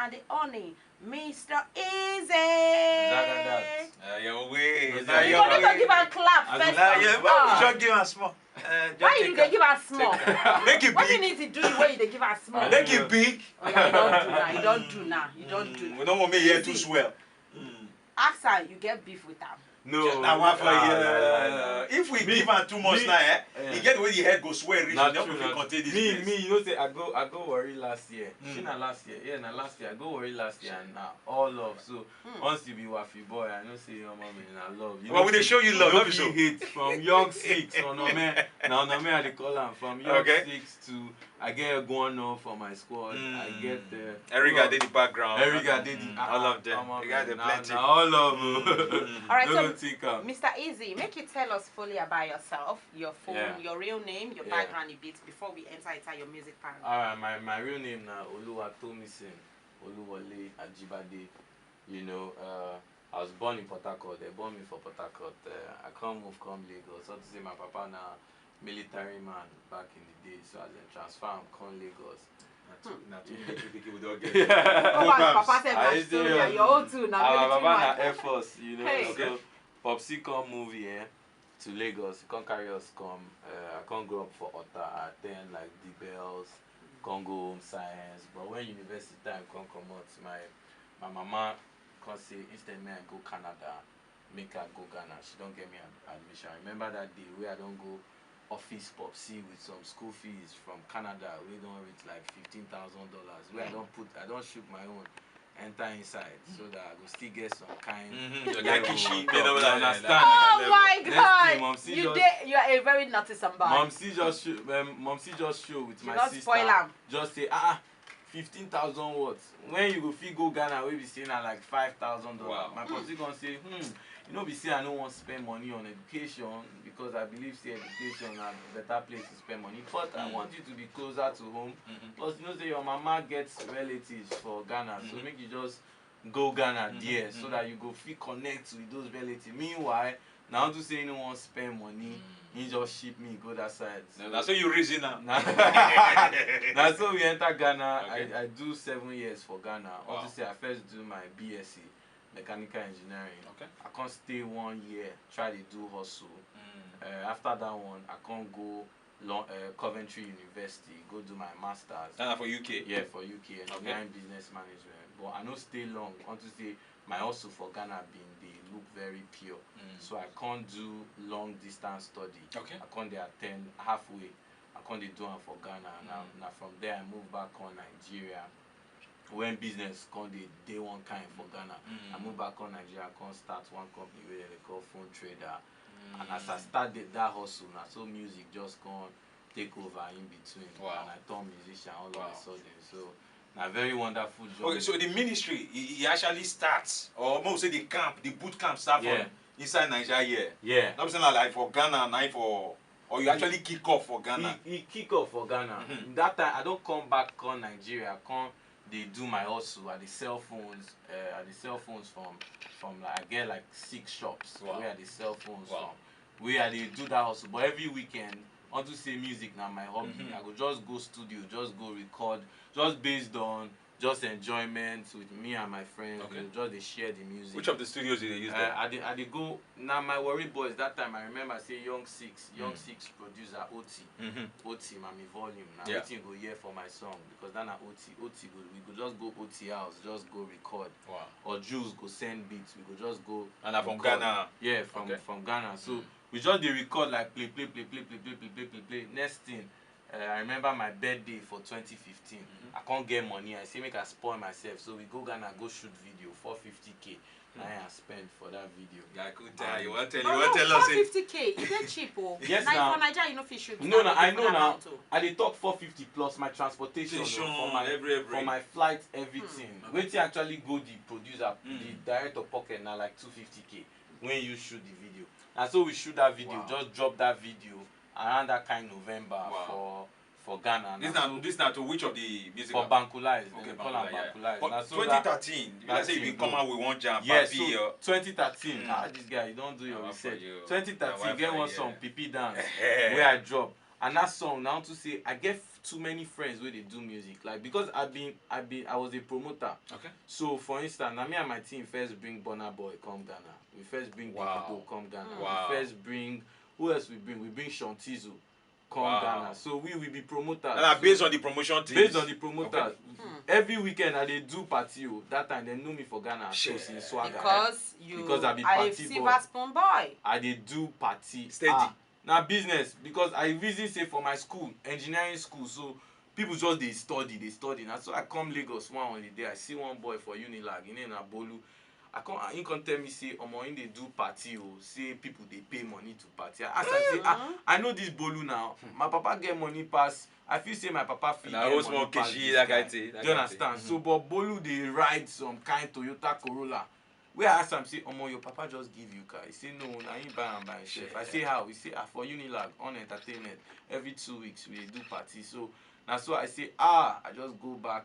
and the only Mr. Easy. Your way. You need to give a clap first. Yeah, just give us small. Why you dey give us small? Make it big. What you need to do the way you give us small? Make it big. Oh, yeah, you don't do now. You don't do. We don't want me here too swell. Ask her, you get beef with her. No. Now one for if we give her too much now, you get the way the head go swell rich. Not true. Contain this me, you know say I go worry last year. She na last year. Yeah, na last year. I go worry last year and now all love. So once you be wafi boy, I know say your mom is love. Well, they show you love. Don't be hate from young 6 on me. Now on me I dey call am from young 6 to I get a guano for my squad. I get Erica did the background. Erica did all of them. They got the plenty. All of all right, so Mr. Easy, make you tell us fully about yourself, your phone, your real name, your background a bit before we enter into your music part. Alright, my real name now Oluwatomisin Oluwole Ajibade. You know, I was born in Port Harcourt. They born me for Port Harcourt. I come Lagos. So to say my papa now military man back in the day, so as a transfer I'm come Lagos. Papa said my story, your own too now. Our papa na Air Force, you know. So Popsi come move here to Lagos. He can't carry us come. I can't grow up for Otta. I attend like the bells, can't go home science. But when university time can't come out, my mama can't say instead me I go Canada, make her go Ghana. She don't get me an admission. I remember that day where I don't go office Popsi with some school fees from Canada. We don't reach like $15,000. Where I don't shoot my own. Enter inside so that I will still get some kind understand. Oh my God! You are a very naughty somebody. Momsi just show with my sister. Spoil am. Just say 15,000 watts. When you go fee go Ghana, we be saying like $5,000. Wow. My posse gonna say, you know, be say I don't want to spend money on education because I believe say education is a better place to spend money. But I want you to be closer to home. Plus, you know, say your mama gets relatives for Ghana, so make you just go Ghana there so that you go feel connect with those relatives. Meanwhile, now to say you don't want to spend money, you just ship me go that side. So that's how you reason now. That's how we enter Ghana. I do 7 years for Ghana. Wow. Obviously, I first do my BSc. Mechanical engineering. Okay. I can't stay 1 year, try to do hustle. After that one, I can't go Coventry University, go do my masters. And for UK? Yeah, for UK, engineering business management. But I don't stay long. I want to say my hustle for Ghana they look very pure. So I can't do long distance study. Okay. I can't attend halfway. I can't do it for Ghana. Now from there I move back on Nigeria. When business come day one kind for Ghana, I move back on Nigeria, I can start one company where they call Phone Trader. And as I started that hustle, now so music just can't take over in between. Wow. And I turn musician all of a sudden. So a very wonderful job. Okay, so the ministry, it actually starts, or most say the boot camp start from inside Nigeria. Yeah. Not saying like for Ghana, not for, or you actually kick off for Ghana. He kick off for Ghana. That time I don't come back on Nigeria. I come. They do my hustle at the cell phones. From like I get like 6 shops where I the cell phones from. Where they do that hustle. But every weekend, I want to say music now my hobby. I go just go studio, just go record, just based on just enjoyment with me and my friends. Okay. Just they share the music. Which of the studios did they use there? I they go now my worry boys that time I remember say Young Six producer OT Mami Volume now waiting go hear for my song because then OT go we go just go OT house, just go record. Wow. Or Jules go send beats, we go just go and from Ghana. Yeah, from Ghana. So we just they record like play. Next thing I remember my birthday for 2015. I can't get money. I say make I spoil myself. So we go Ghana, go shoot video, 450K. I spent for that video. Yeah, I could tell you. Want to tell us 450K. Is that cheap? Yes, now. For Nigeria, you know fish shoot. No, I know now. I dey talk 450 plus my transportation for my flight, everything. Wait actually go the producer, the director pocket now like 250K when you shoot the video. And so we shoot that video, just drop that video around that kind November for Ghana. This now to which of the music? For Bankulais. Okay, Bankulais. But 2013, let's say you come out with one jam. Yes, so 2013. This guy, you don't do your research. 2013, get one song, Pipi Dance, where I drop. And that song now to say I get too many friends where they do music. Like because I was a promoter. Okay. So for instance, now me and my team first bring Burna Boy come Ghana. We first bring Davido come Ghana. Wow. We first bring who else we bring? We bring Shantizo come Ghana. So we will be promoters. And based on the promotion teams. Based on the promoters. Okay. Every weekend I they do party. That time they know me for Ghana. Sure. Swagger. Because I be party silver spoon boy. I they do party. Steady. Now business because I visit say for my school, engineering school. So people just they study. Now so I come Lagos one holiday. I see one boy for Unilag. He name na Bolu. He can tell me say in they do party or say people they pay money to party. I say I know this Bolu now. My papa get money pass. I feel say my papa feel get money pass. Do you understand? So but Bolu they ride some kind Toyota Corolla. Where I ask him say your papa just give you car. He say no, I ain't buy am by himself. I say how? He say for Unilag on entertainment every 2 weeks we do party. So now so I say I just go back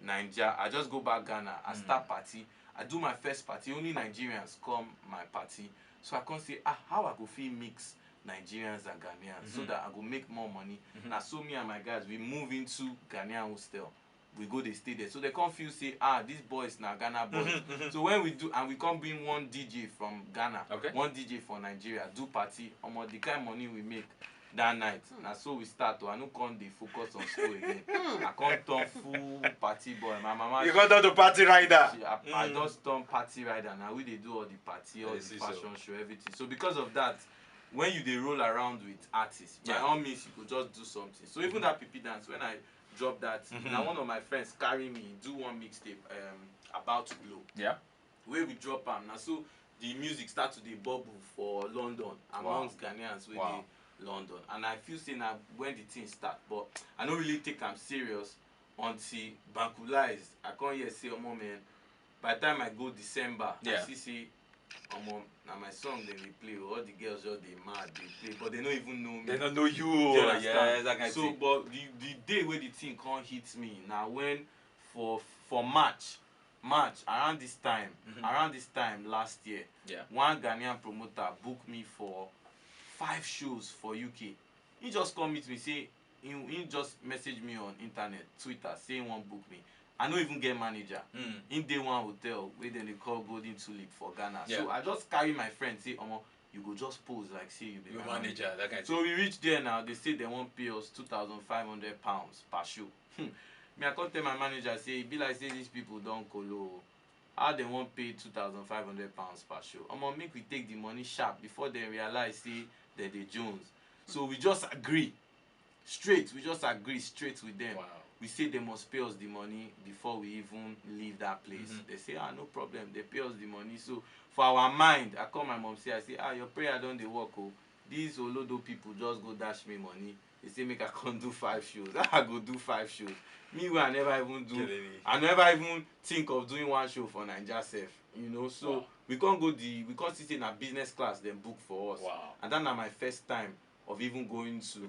Nigeria. I just go back Ghana. I start party. I do my first party, only Nigerians come my party. So I can't say, how I go feel mix Nigerians and Ghanaians so that I go make more money. Now so me and my guys, we move into Ghanaian hostel. We go, they stay there. So they can't feel say, this boy is now Ghana boy. So when we do, and we come bring one DJ from Ghana, one DJ for Nigeria, do party, the kind of money we make that night. Now so we start to I no come dey focus on school again. I can't turn full party boy. My mama you got to party rider. I just turn party rider. Now we they do all the party, all the fashion show, everything. So because of that, when you they roll around with artists, by all means you could just do something. So even that PP dance, when I drop that, now one of my friends carry me do one mixtape about to blow. Yeah. Where we drop am. Now so the music start to dey bubble for London amongst Ghanaians with London, and I feel say now when the thing start, but I don't really take am serious until Bankulized. I can't hear say man. By the time I go December, I see say now my song then they play. All the girls just they mad they play, but they don't even know me. They don't know you. Yeah, that kind of thing. But the day where the thing can't hit me now when for March around this time last year, one Ghanaian promoter booked me for 5 shows for UK. He just come meet me say he just message me on internet, Twitter, saying he won't book me. I don't even get manager. In day one hotel where then they call Golden Tulip for Ghana. So I just carry my friend say, you go just pose like say you be my manager. That kind of so we reach there now. They say they won't pay us £2,500 per show. Me I can't tell my manager say it be like say these people don't colo. How they won't pay £2,500 per show? Make we take the money sharp before they realize say that they Jones. So we just agree straight. We just agree straight with them. Wow. We say they must pay us the money before we even leave that place. They say, no problem. They pay us the money. So for our mind, I call my mom say, I say, your prayer don't they work. Oh. These Olodo people just go dash me money. They say make I can't do 5 shows. I go do 5 shows. Me, I never even think of doing 1 show for Nigeria self. So we can't sit in a business class then book for us. Wow. And that's my first time of even going to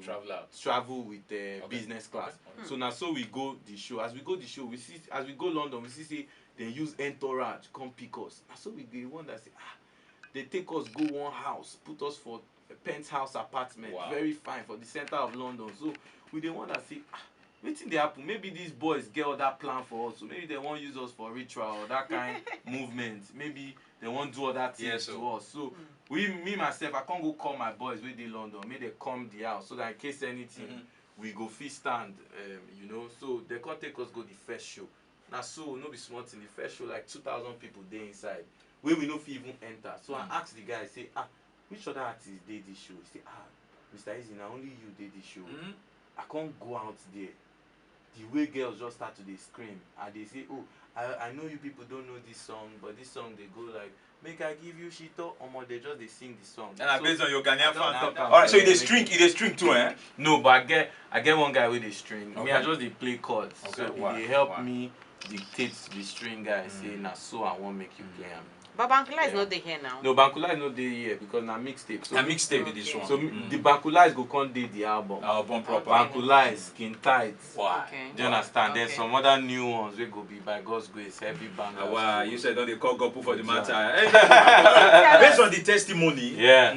travel with business class. So now so we go the show. As we go the show, we see as we go London, we see they use entourage come pick us. And so we go one that say they take us go one house, put us for a penthouse apartment, very fine for the center of London. So we the one that say wetin dey happen? Maybe these boys get other plan for us. So maybe they won't use us for ritual or that kind movement. Maybe they won't do other things to us. So me myself, I can't go call my boys with in London. Maybe they come the house so that in case anything, we go fit stand. So they can't take us go the first show. Now so no be small thing. The first show like 2,000 people there inside. Where we no fit even enter. So I ask the guy, say, which other artists did this show? He say, Mr. Easy, now only you did this show. I can't go out there. The way girls just start to they scream and they say, I know you people don't know this song, but this song they go like, make I give you Shito, they just they sing the song. And so, based on your Ghanaian fan. Alright, so they string too, eh? No, but I get one guy with the string. Me, I just they play chords. So they help me dictate the string guy say, nah, so I won't make you play him. But Bankula is not there here now. No, Bankula is not there here because na mixtape. So mixtape be this one. So the Bankula is go come dey the album. Album proper. Bankula is Skin Tight. Why? Do you understand? Then some other new ones wey go be by God's grace, heavy banger. Wow, you said don't they call Gopu for the matter. Based on the testimony. Yeah.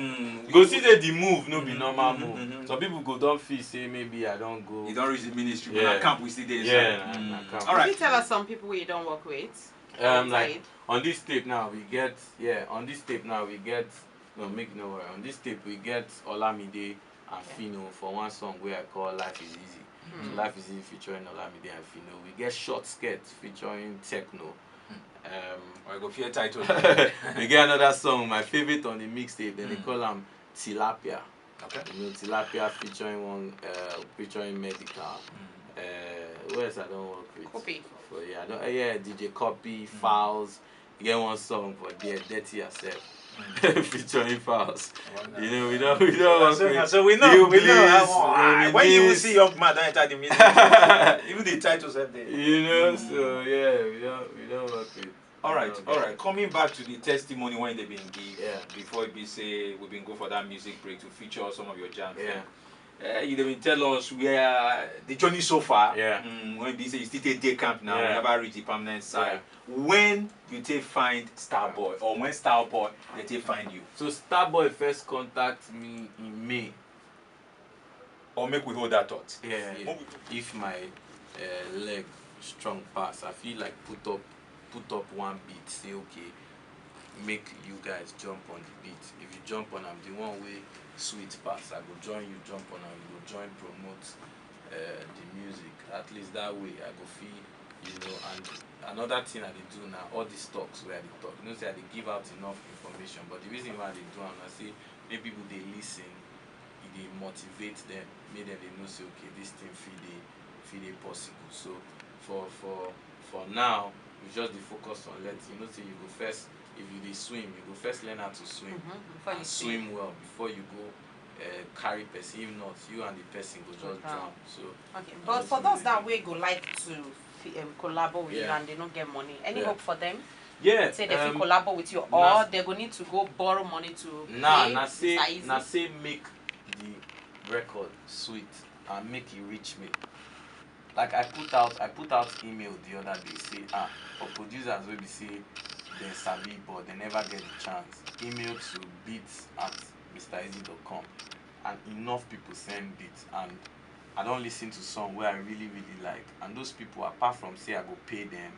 Go see the move, no be normal move. Some people go don't feel say maybe I don't go. You don't reach the ministry, but at camp we still there inside. Yeah, All right. Can you tell us some people you don't work with? Like on this tape now we get on this tape now we get on this tape we get Olamide and Fino for one song where I call Life Is Easy. So Life Is Easy featuring Olamide and Fino. We get Short Skirt featuring Techno. I go fear title. We get another song, my favorite on the mixtape, then they call him Tilapia. Okay. You know, Tilapia featuring Medical. Who else I don't work with? Copy. DJ Copy, Files. You get one song for there, Dirty Yourself. Featuring Files. You know, we don't work with. So we know. When you will see Young Man don't enter the music, even the titles have there. You know, so yeah, we don't work with. All right. Coming back to the testimony when they been give, before we say we been go for that music break to feature some of your jams. You didn't tell us where the journey so far. When they say you still take day camp now, you never reach the permanent side. When you take find Starboy, or when Starboy they take find you? So Starboy first contact me in May. Or make we hold that thought. Yeah. If my leg strong pass, I feel like put up one beat, say okay, make you guys jump on the beat. If you jump on, I'm the one way sweet pass. I go join you, jump on, and you go join promote the music. At least that way I go feel, you know. And another thing I do now, all these talks where I talk, you know, say I give out enough information. But the reason why I do, I say maybe people they listen, they motivate them, make them they know say okay, this thing feel they possible. So for now, we just be focused on letting you know say you go first. If you dey swim, you go first learn how to swim. Before you swim well before you go carry person. If not, you and the person go just drown. So okay, but for those that way go like to collaborate with you and they don't get money, any hope for them? Yeah. Say they feel collaborate with you, or they go need to go borrow money to say make the record sweet and make it reach me. Like I put out email the other day say for producers wey be say they sabi but they never get the chance. Email to beats@mreasy.com and enough people send beats and I don't listen to song where I really like, and those people apart from say I go pay them,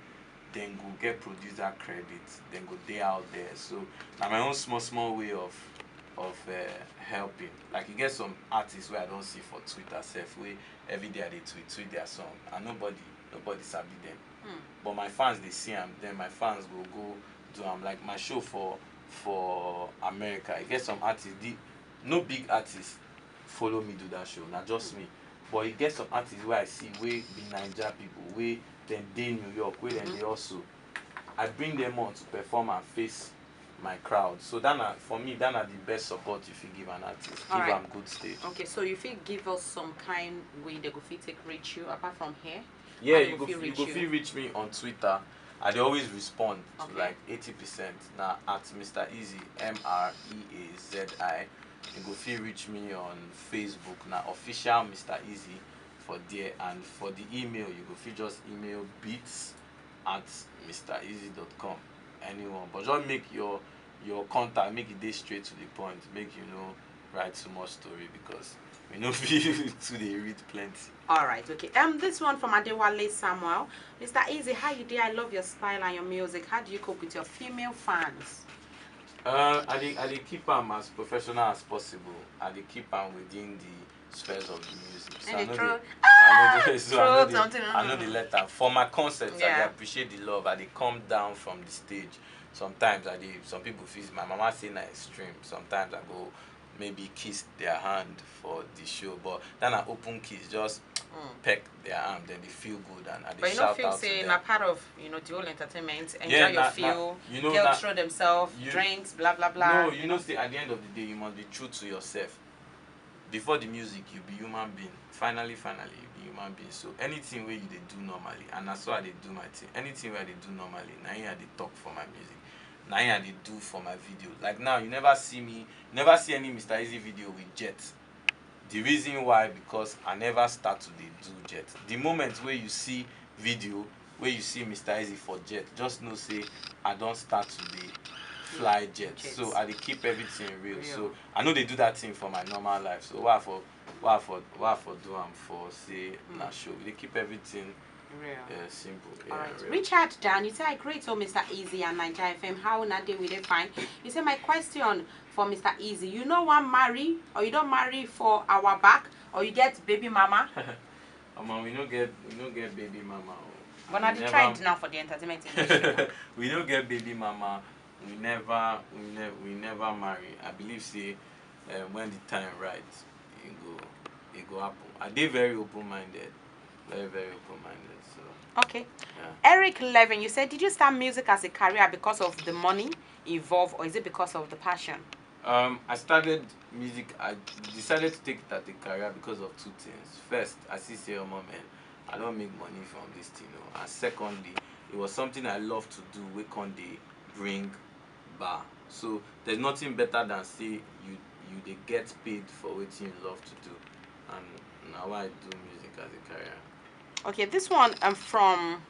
then go get producer credits, then go day out there. So now my own small way of helping. Like you get some artists where I don't see for Twitter self where every day they tweet their song and nobody sabi them. But my fans they see them, then my fans go do them. Like my show for America, you get some artists, no big artists follow me do that show, not just me. But you get some artists where I see where be Niger people, where then they New York, where then they also I bring them on to perform and face my crowd. So for me, that are the best support if you give an artist. Give them good stage. Okay, so if you give us some kind way they go fit reach you apart from here? Yeah, you go feel reach me on Twitter. I always respond to like 80%. Now at Mr. Easy, MREAZI. You go feel reach me on Facebook. Now official Mr. Easy for there, and for the email you go feel just email beats@mreasy.com. Anyone, but just make your contact, make it day straight to the point, make you know write too much story because we know feel to they read plenty. Alright, okay. This one from Adewale Samuel. Mr. Easy, how you do? I love your style and your music. How do you cope with your female fans? I keep them as professional as possible. I keep them within the spheres of the music. So I know the letter. For my concerts, I appreciate the love. I come down from the stage. Sometimes some people feel my mama say na extreme. Sometimes I go maybe kiss their hand for the show, but then I open kiss, just peck their arm, then they feel good and they shout out to them. But you don't feel say na part of the whole entertainment, enjoy your feel, girls throw themselves, drinks, blah blah blah. No, say at the end of the day you must be true to yourself. Before the music, you be human being. Finally, you be human being. So anything where you they do normally, and that's why they do my thing. Anything where they do normally, now I they talk for my music. now I dey do for my video. Like now, you never see any Mr. Eazi video with Jet. The reason why, because I never start to dey do Jet. The moment where you see video, where you see Mr. Eazi for Jet, just know say I don't start to dey fly Jet. So I dey keep everything real. So I know they do that thing for my normal life. So why for do am for say na show? They keep everything simple. All right. Richard Dan, you say I great to Mr. Eazi and Naija FM. How na dey we dey fine? You say my question for Mr. Eazi. You know one marry or you don't marry for our back or you get baby mama? We no get baby mama. But I tried now for the entertainment industry. We don't get baby mama. We never marry. I believe say when the time right, it go happen. I dey very open-minded. Very, very open-minded. So okay. Yeah. Eric Levin, you said, did you start music as a career because of the money involved or is it because of the passion? I started music, I decided to take it as a career because of two things. First, I see say, oh man, I don't make money from this thing. And secondly, it was something I love to do. We can bring bar. So there's nothing better than say you they get paid for what you love to do. And now I do music as a career. Okay, this one from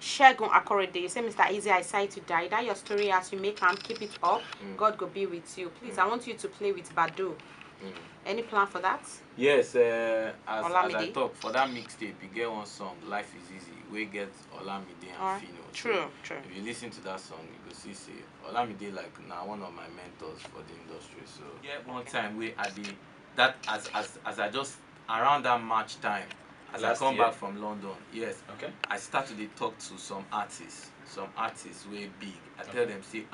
Shegun Akorede. You say, Mr. Eazi, I say to die. That your story as you make and keep it up. God go be with you. Please, I want you to play with Badu. Any plan for that? Yes, as I talk, for that mixtape, you get one song, Life is Easy. We get Olamide and Fino. True. If you listen to that song, you go see say Olamide like now one of my mentors for the industry. So one time we at that as I just around that March time, as I come back from London, yes. Okay. I started to talk to some artists way big. I tell them say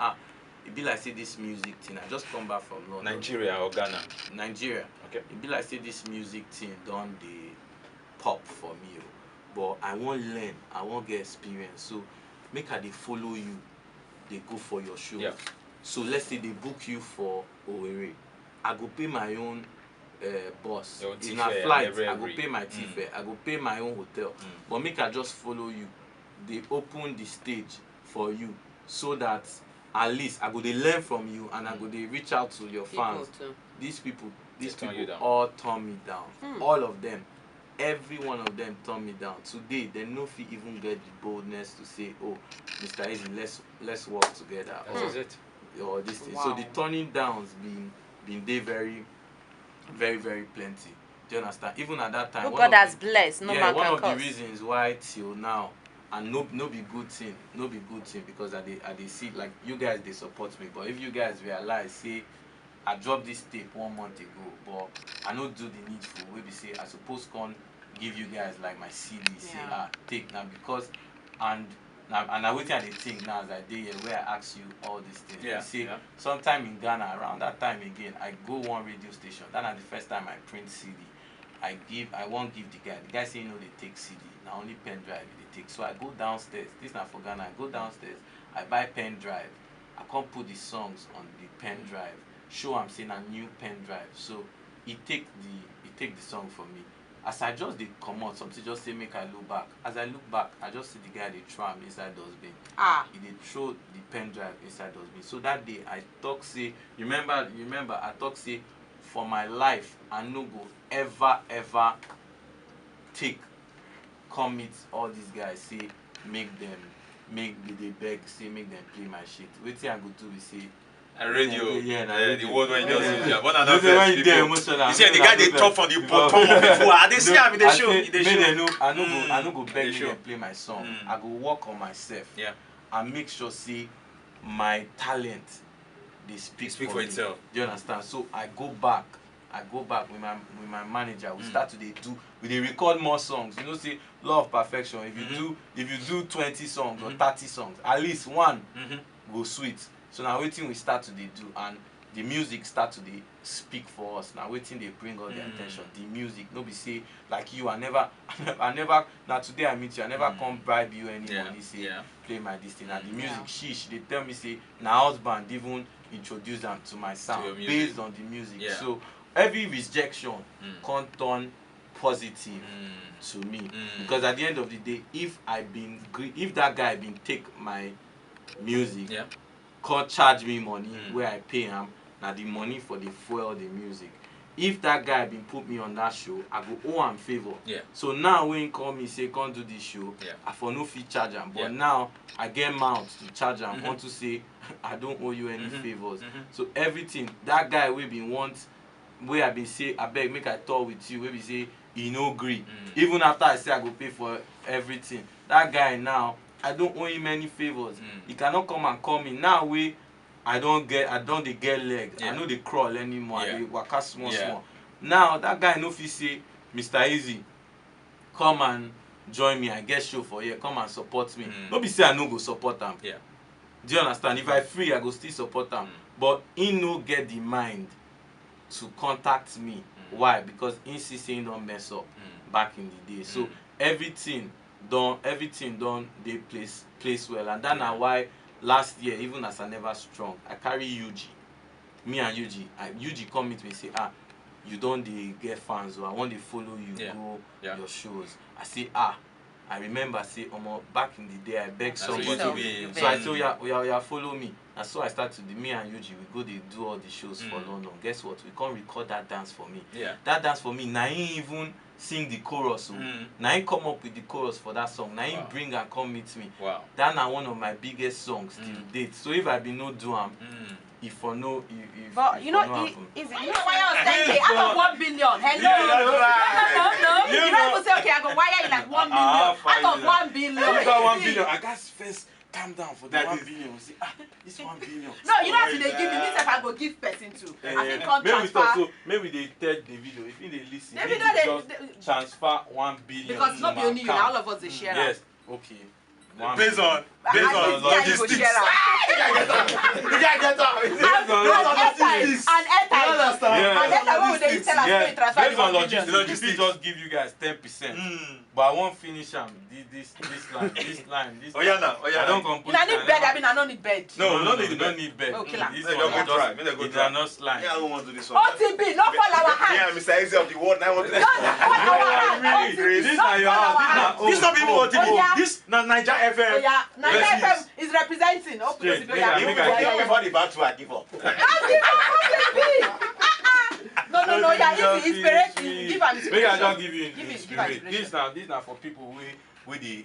it be like say this music thing. I just come back from London. Nigeria or Ghana? Nigeria. Okay. It be like say this music thing done the pop for me. But I won't learn, I won't get experience. So make they follow you, they go for your shows. Yeah. So let's say they book you for Owerri. I go pay my own bus. In a flight, I go pay my fare. I go pay my own hotel. But make I just follow you. They open the stage for you so that at least I go they learn from you and I go they reach out to your fans. These people all turn me down. All of them. Every one of them turn me down. Today, they no fit even get the boldness to say, "Oh, Mr. Eazi, let's work together." That's it. Or this thing. Wow. So the turning downs been there very, very, very plenty. Do you understand? Even at that time, God has blessed. No man one can of the reasons why till now, and no be good thing, because I they see like you guys they support me. But if you guys realize, say, I dropped this tape 1 month ago, but I don't do the needful. We be say I suppose can give you guys like my CD, say take now because and I waiting at the thing now as I did here where I ask you all these things. Yeah. You see, sometime in Ghana around that time again, I go one radio station. That is the first time I print CD. I won't give the guy. The guy say you know they take CD. Now only pen drive they take. So I go downstairs. This not for Ghana. I go downstairs. I buy pen drive. I can't put the songs on the pen drive. Show I'm saying a new pen drive. So he take the song for me. As I just did come out, something just say make I look back. As I look back, I just see the guy they throw him inside dustbin. He did throw the pen drive inside dustbin. So that day I talk say, remember I talk say for my life I no go ever come meet all these guys say make they beg say make them play my shit. Wait till I go do we say radio, the one when you just you see the guy they talk from the bottom of it. They see I'm in the show. I no go beg them play my song. I go work on myself. Yeah. And make sure say my talent they speak for itself. Do you understand? So I go back with my manager. We start to we record more songs. You know, say law of perfection. If you do 20 songs or 30 songs, at least one go sweet. So now waiting we start to do and the music start to speak for us. Now waiting they bring all the attention. The music, nobody say like you. I never. Now today I meet you. I never come bribe you any money. Say play my this thing. Now the music, sheesh. They tell me say now husband even introduce them to my sound based on the music. Yeah. So every rejection can turn positive to me because at the end of the day, if that guy been take my music can't charge me money where I pay him. Now the money for the fuel, the music. If that guy been put me on that show, I go owe him favor. Yeah. So now when he call me say can't do this show, I for no fee charge him. But now I get mount to charge him. Want to say I don't owe you any favors. So everything that guy will be want where I been say I beg make I talk with you. Where we say he no agree. Even after I say I go pay for everything, that guy now I don't owe him any favors. He cannot come and call me now. I don't dey get leg. I know they crawl anymore. I dey waka small. Now that guy no fit say, Mr. Easy, come and join me. I get show for here. Come and support me. No be say I no go support him. Yeah. Do you understand? If I free, I go still support him. But he no get the mind to contact me. Why? Because he see say he don't mess up back in the day. So everything done they place well, and that na why. Last year, even as I never strong, I carry UG. Me and UG. UG come meet me say, you don't get fans, or I want to follow you go your shows. I say, I remember say, back in the day, I begged somebody. So I say, yeah, follow me. And so I started, me and UG, we go, they do all the shows for London. Guess what? We can't record that dance for me. Yeah. That dance for me, now he even sing the chorus. Now he come up with the chorus for that song. Now he bring and come meet me. Wow. That na one of my biggest songs till date. So if I be no do am, if for no, if but you know, is it? You know why I was saying out of 1 billion? Hello. No. You don't even say okay. I go wire you like 1 million. Out of 1 billion. You got 1 billion. I got first. Calm down for that 1 billion. We say, this 1 billion. No, you know how to they give me. Me if I go give person too. I think can't transfer. Maybe they tell the video. If they listen, maybe they just transfer 1 billion. Because not be only you, all of us they share. Yes. Okay. Based on logistics. You can't get up. And airtime. And airtime. What would they tell us? Transfer based on logistics, just give you guys 10%. But I won't finish them. This line. Oh yeah, I don't compose. I need bed. I don't need bed. No, don't need bed. Okay, this one just it's not slime. Yeah, I don't want to do this one. OTB, not fall our hand. Yeah, Mr. Easy of the world. I want to. This is not your house. This not people OTB. This na Niger FM. Oh yeah, Niger FM is representing. Even before the battle, I give up. No, yeah, it's inspiration. Give an inspiration. Maybe I don't give you inspiration. This now for people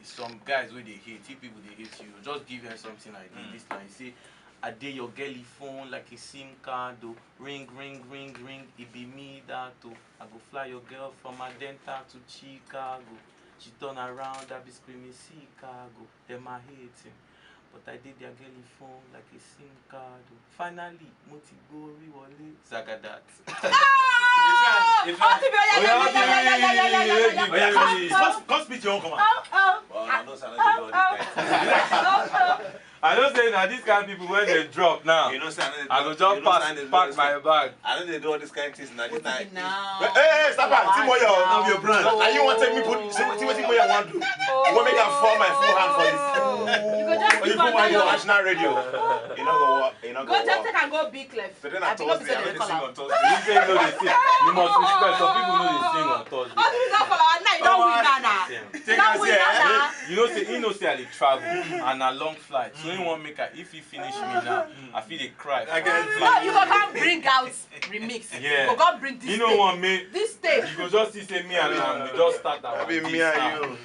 some guys where they hate. If people they hate you, just give them something like this. This line say, I did your girly phone like a SIM card. Ring. It be me that I go fly your girl from Adenta to Chicago. She turn around, I be screaming Chicago. Them I hate him. But I did their girly phone like a SIM card. Finally, Motigori Wale Zagadat. Come speak your own command. I don't say that these kind of people when they drop now. You know, I go just pack my bag. I know they do all these kind of things now. Hey, stop it. Timoyo, now your brand. And you want to take me put Timoyo want to do? You want me to fall my full hand for you? You go just you put my national radio. You know go walk. You know go just take and go big left. So then I told you I sing on Thursday. You say no they sing. You must respect. Some people know they sing on Thursday. Oh, you don't follow. Now you don't win now. You don't win now. You know say I dey travel and a long flight. So you want make if he finish me now, I feel they cry. No, you go come bring out remix. Yeah. You go come bring this. You know what me? This stage. You go just see say me and we just start that. I be me and you.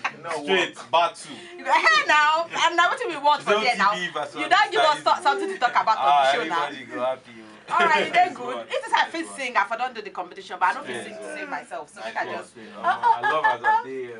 Straight battle. You go hey now, and now what we want for there now? You don't give us something to talk about on the show now. Everybody go happy. Alright, they're good. It is I fit sing. I don't do the competition, but I don't fit sing to sing myself. So I can just. I love as I day, man.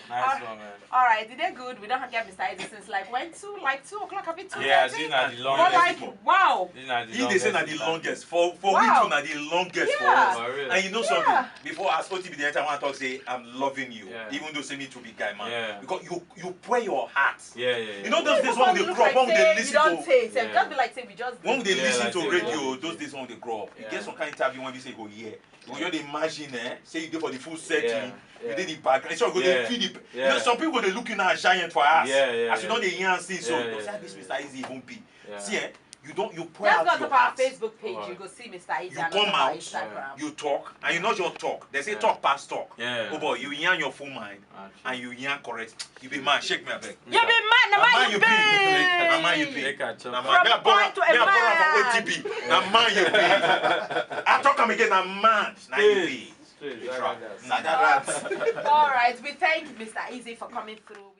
Nice one, man. Alright, they're good. We don't have to get beside this since like when 2 o'clock. A bit 2:30. Yeah, this is not the longest. But like wow. He they say not the longest. For we wow. two not the longest for us. And you know something? Before as OTB the entire one talk say I'm loving you, even though say me to be guy man. Because you pour your heart. Yeah. You know those days when they grow up, when they listen to. Just be like say we just. When they listen to radio. Those days when they grow up, you get some kind of interview when we say go here. You just imagine, say you go for the full setting, you did the background. So go they feel the. You know, some people they looking at giant for us. As you know they hear and see, so don't say this Mr. Easy won't be. See, You pour just out go your to our heart. Facebook page. You go see Mr. Easy. You and come on our out, Instagram. you talk, and you not just talk. They say talk past talk. Yeah. Oh boy, you yarn your full mind, and you yarn correct. You be man, shake me a beg. You be man, now man you be. Now man you be. From point to a man. OTB. Now man you be. I talk am again, now man. Now you be. Straight. All right, we thank Mr. Easy for coming through.